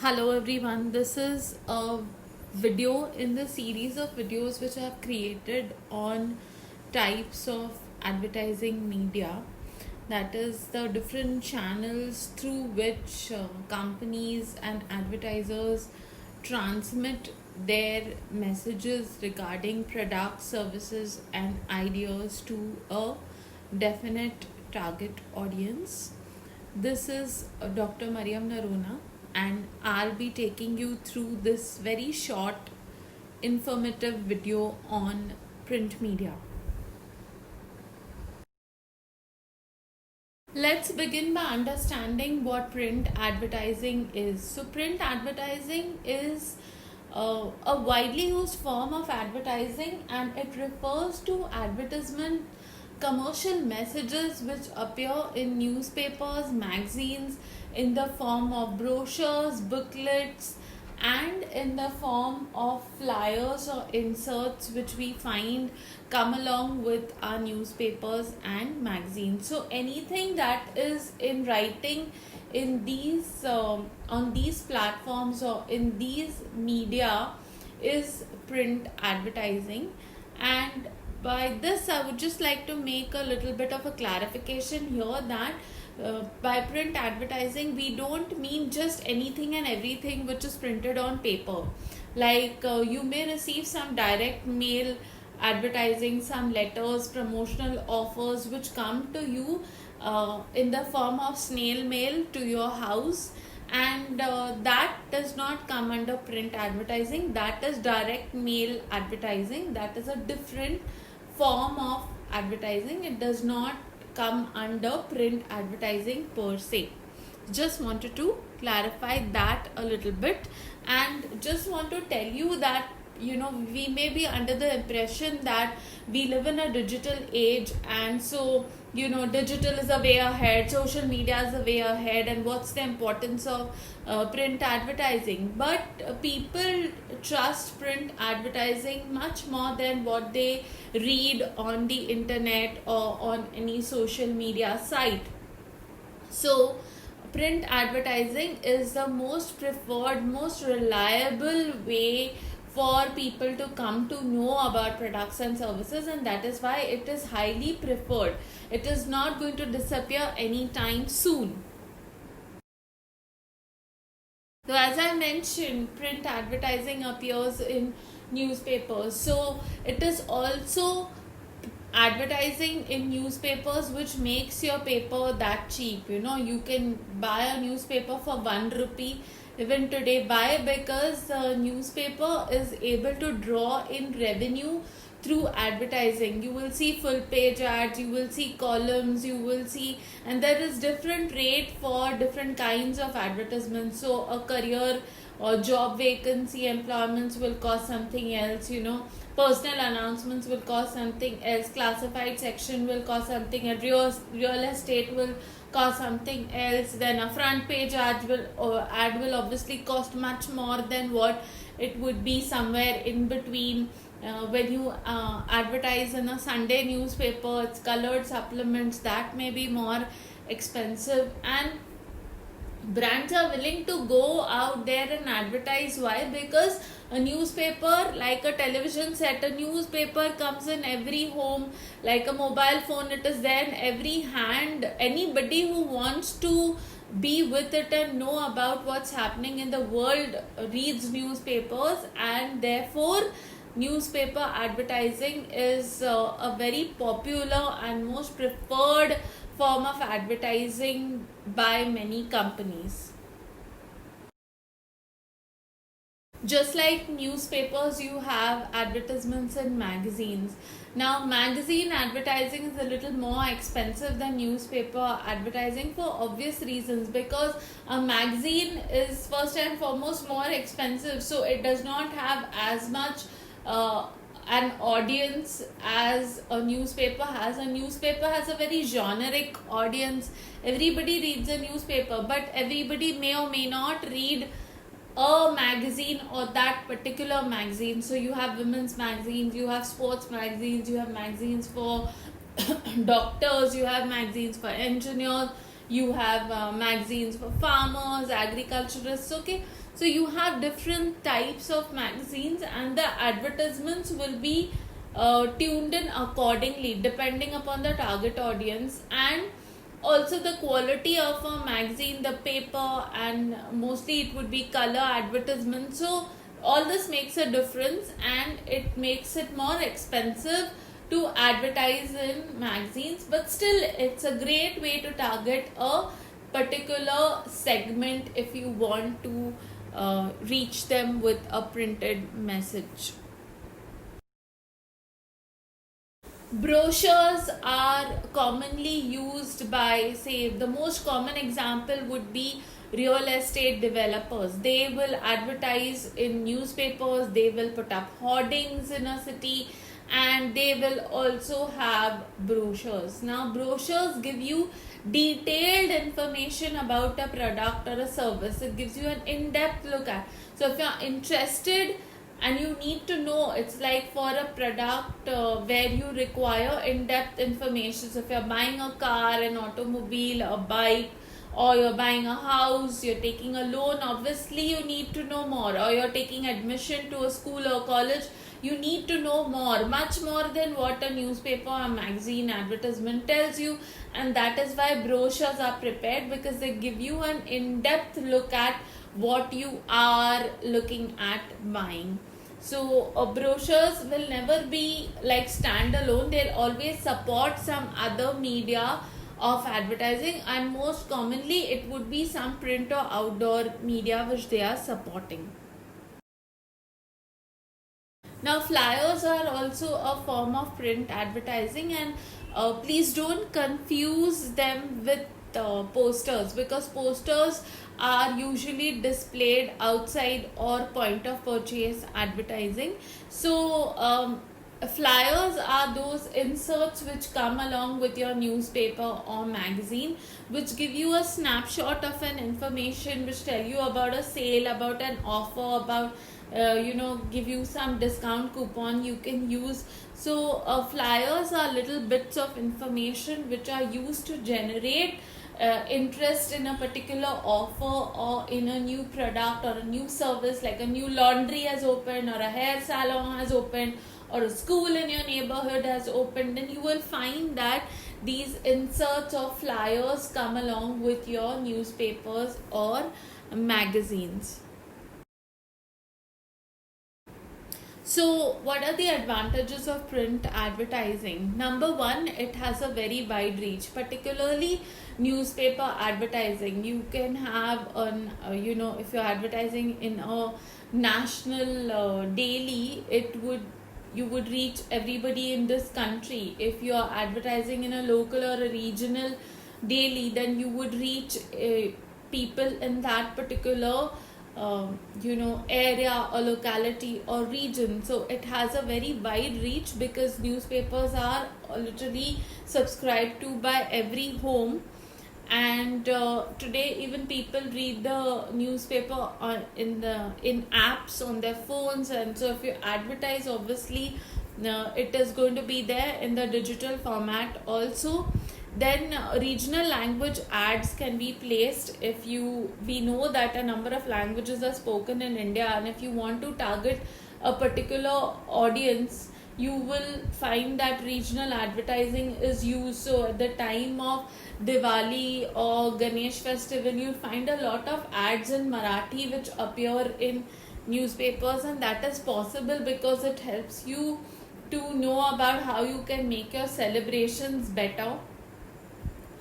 Hello everyone, this is a video in the series of videos which I have created on types of advertising media. That is the different channels through which companies and advertisers transmit their messages regarding products, services, and ideas to a definite target audience. This is Dr. Mariam Narona, and I'll be taking you through this very short, informative video on print media. Let's begin by understanding what print advertising is. So, print advertising is a widely used form of advertising, and it refers to advertisement commercial messages which appear in newspapers, magazines, in the form of brochures, booklets, and in the form of flyers or inserts which we find come along with our newspapers and magazines. So anything that is in writing in these on these platforms or in these media is print advertising. And by this I would just like to make a little bit of a clarification here that by print advertising we don't mean just anything and everything which is printed on paper. Like you may receive some direct mail advertising, some letters, promotional offers which come to you in the form of snail mail to your house, and that does not come under print advertising. That is direct mail advertising. That is a different form of advertising. It does not come under print advertising per se. Just wanted to clarify that a little bit, and just want to tell you that we may be under the impression that we live in a digital age, and so digital is a way ahead, social media is a way ahead, and what's the importance of print advertising. But people trust print advertising much more than what they read on the internet or on any social media site. So print advertising is the most preferred, most reliable way for people to come to know about products and services, and that is why it is highly preferred. It is not going to disappear anytime soon. So as I mentioned, print advertising appears in newspapers. So it is also advertising in newspapers which makes your paper that cheap. You can buy a newspaper for 1 rupee even today. Why? Because the newspaper is able to draw in revenue through advertising. You will see full page ads, you will see columns, you will see, and there is different rate for different kinds of advertisements. So a career or job vacancy employments will cost something else, personal announcements will cost something else, classified section will cost something else, real estate will cost something else, then a front page ad will obviously cost much more than what it would be somewhere in between. When you advertise in a Sunday newspaper, it's colored supplements that may be more expensive, and brands are willing to go out there and advertise. Why? Because a newspaper, like a television set, a newspaper comes in every home. Like a mobile phone, it is there in every hand. Anybody who wants to be with it and know about what's happening in the world reads newspapers, and therefore newspaper advertising is a very popular and most preferred form of advertising by many companies. Just like newspapers, you have advertisements in magazines. Now, magazine advertising is a little more expensive than newspaper advertising for obvious reasons, because a magazine is first and foremost more expensive, so it does not have as much an audience as a newspaper has. A newspaper has a very generic audience. Everybody reads a newspaper, but everybody may or may not read a magazine or that particular magazine. So you have women's magazines, you have sports magazines, you have magazines for doctors, you have magazines for engineers, you have magazines for farmers, agriculturists. Okay, so you have different types of magazines, and the advertisements will be tuned in accordingly depending upon the target audience, and also the quality of a magazine, the paper, and mostly it would be color advertisement. So all this makes a difference, and it makes it more expensive to advertise in magazines, but still it's a great way to target a particular segment if you want to reach them with a printed message. Brochures are commonly used by, say, the most common example would be real estate developers. They will advertise in newspapers, they will put up hoardings in a city, and they will also have brochures. Now, brochures give you detailed information about a product or a service. It gives you an in-depth look at. So if you're interested and you need to know, it's like for a product where you require in-depth information. So if you're buying a car, an automobile, a bike, or you're buying a house, you're taking a loan, obviously you need to know more. Or you're taking admission to a school or college, you need to know more, much more than what a newspaper or magazine advertisement tells you. And that is why brochures are prepared, because they give you an in-depth look at what you are looking at buying. So brochures will never be like standalone. They'll always support some other media of advertising, and most commonly it would be some print or outdoor media which they are supporting. Now, flyers are also a form of print advertising, and please don't confuse them with posters, because posters are usually displayed outside or point of purchase advertising. So, flyers are those inserts which come along with your newspaper or magazine, which give you a snapshot of an information, which tell you about a sale, about an offer, about give you some discount coupon you can use. So flyers are little bits of information which are used to generate interest in a particular offer, or in a new product or a new service, like a new laundry has opened, or a hair salon has opened, or a school in your neighborhood has opened. Then you will find that these inserts or flyers come along with your newspapers or magazines. So, what are the advantages of print advertising? Number one, it has a very wide reach, particularly newspaper advertising. You can have if you're advertising in a national daily, you would reach everybody in this country. If you're advertising in a local or a regional daily, then you would reach people in that particular area or locality or region. So it has a very wide reach, because newspapers are literally subscribed to by every home. And today even people read the newspaper in apps on their phones. And so if you advertise, obviously it is going to be there in the digital format also. Then regional language ads can be placed. We know that a number of languages are spoken in India, and if you want to target a particular audience, you will find that regional advertising is used. So at the time of Diwali or Ganesh festival, you'll find a lot of ads in Marathi which appear in newspapers, and that is possible because it helps you to know about how you can make your celebrations better.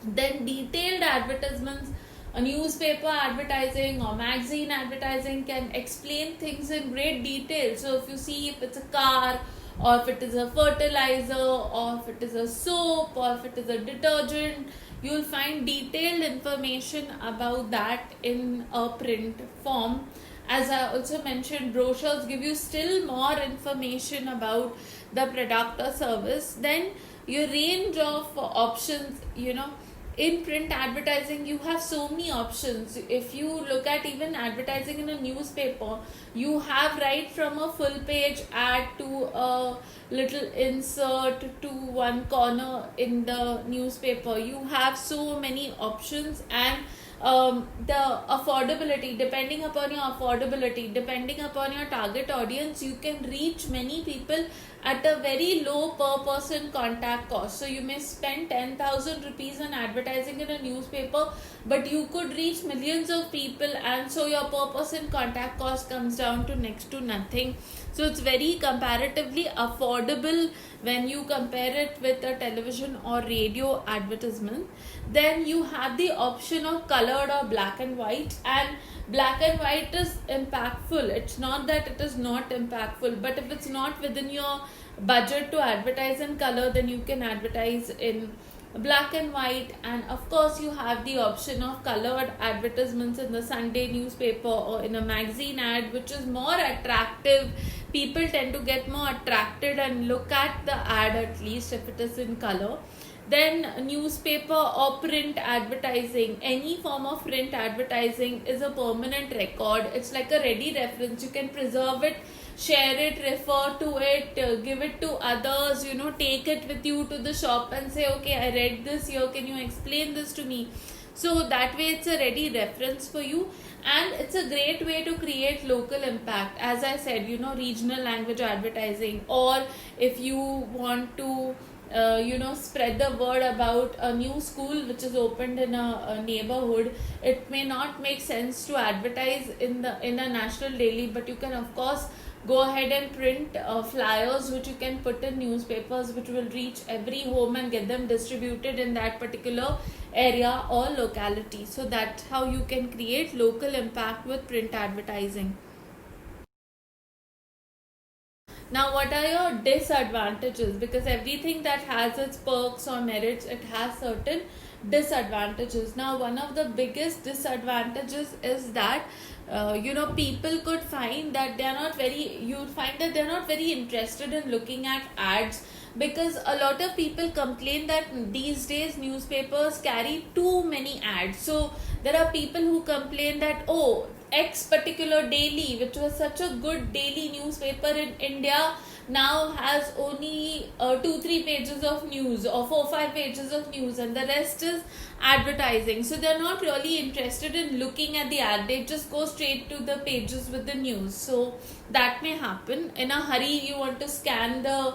Then detailed advertisements, a newspaper advertising or magazine advertising can explain things in great detail. So if you see, if it's a car, or if it is a fertilizer, or if it is a soap, or if it is a detergent, you'll find detailed information about that in a print form. As I also mentioned, brochures give you still more information about the product or service. Then your range of options, in print advertising you have so many options. If you look at even advertising in a newspaper, you have right from a full page ad to a little insert to one corner in the newspaper. You have so many options, and the affordability, depending upon your affordability, depending upon your target audience, you can reach many people at a very low per person contact cost. So you may spend 10,000 rupees on advertising in a newspaper, but you could reach millions of people, and so your per person contact cost comes down to next to nothing. So it's very comparatively affordable when you compare it with a television or radio advertisement. Then you have the option of colored or black and white, and black and white is impactful. It's not that it is not impactful, but if it's not within your budget to advertise in color, then you can advertise in black and white. And of course you have the option of colored advertisements in the Sunday newspaper or in a magazine ad, which is more attractive. People tend to get more attracted and look at the ad, at least if it is in color. Then newspaper or print advertising, any form of print advertising is a permanent record. It's like a ready reference. You can preserve it, share it, refer to it, give it to others, take it with you to the shop and say, okay, I read this here, can you explain this to me? So that way it's a ready reference for you, and it's a great way to create local impact. As I said, regional language advertising, or if you want to spread the word about a new school which is opened in a neighborhood, it may not make sense to advertise in a national daily, but you can of course go ahead and print flyers which you can put in newspapers, which will reach every home and get them distributed in that particular area or locality. So that's how you can create local impact with print advertising. Now, what are your disadvantages? Because everything that has its perks or merits, it has certain disadvantages. Now, one of the biggest disadvantages is that people could find that you'd find that they're not very interested in looking at ads, because a lot of people complain that these days newspapers carry too many ads. So there are people who complain that, oh, X particular daily, which was such a good daily newspaper in India, now has only 2-3 pages of news, or 4-5 pages of news, and the rest is advertising. So they're not really interested in looking at the ad, they just go straight to the pages with the news. So that may happen. In a hurry, you want to scan the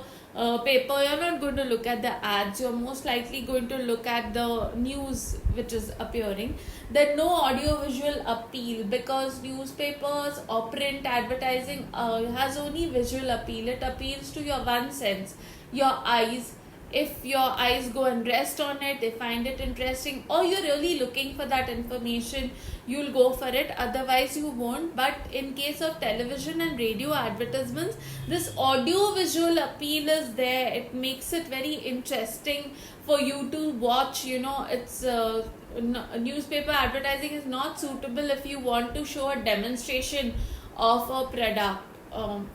paper, you're not going to look at the ads, you're most likely going to look at the news which is appearing. Then no audio visual appeal, because newspapers or print advertising has only visual appeal. It appeals to your one sense, your eyes. If your eyes go and rest on it, they find it interesting, or you're really looking for that information, you'll go for it. Otherwise you won't. But in case of television and radio advertisements, this audio visual appeal is there. It makes it very interesting for you to watch. It's newspaper advertising is not suitable if you want to show a demonstration of a product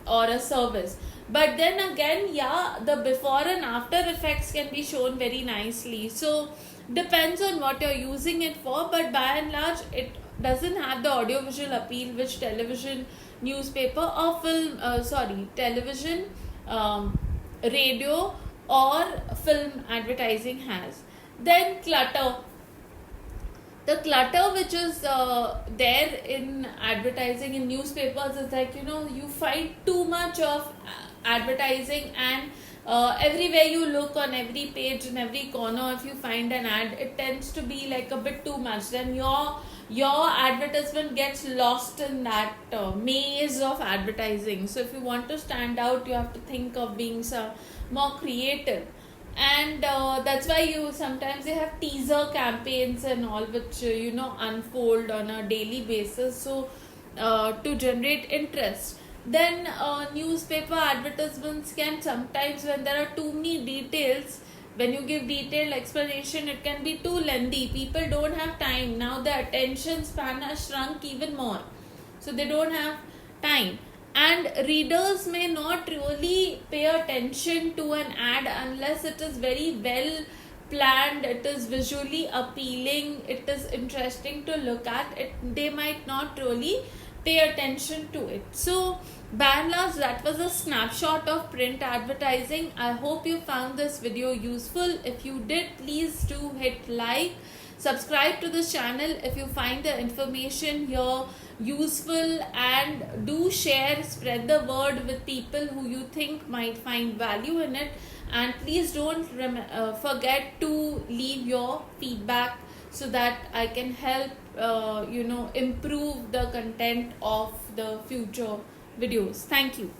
or a service. But then again, the before and after effects can be shown very nicely. So depends on what you're using it for, but by and large it doesn't have the audiovisual appeal which television, newspaper or television, radio or film advertising has. Then clutter. The clutter which is there in advertising in newspapers is like, you find too much of advertising, and everywhere you look, on every page, in every corner, if you find an ad, it tends to be like a bit too much. Then your advertisement gets lost in that maze of advertising. So if you want to stand out, you have to think of being some more creative. And that's why sometimes they have teaser campaigns and all, which unfold on a daily basis, so to generate interest. Then newspaper advertisements can sometimes, when there are too many details, when you give detailed explanation, it can be too lengthy. People don't have time now. The attention span has shrunk even more, so they don't have time. And readers may not really pay attention to an ad unless it is very well planned, it is visually appealing, it is interesting to look at it, they might not really pay attention to it. So by and large, that was a snapshot of print advertising. I hope you found this video useful. If you did, please do hit like, subscribe to this channel if you find the information here useful, and do share, spread the word with people who you think might find value in it. And please don't forget to leave your feedback so that I can help improve the content of the future videos. Thank you.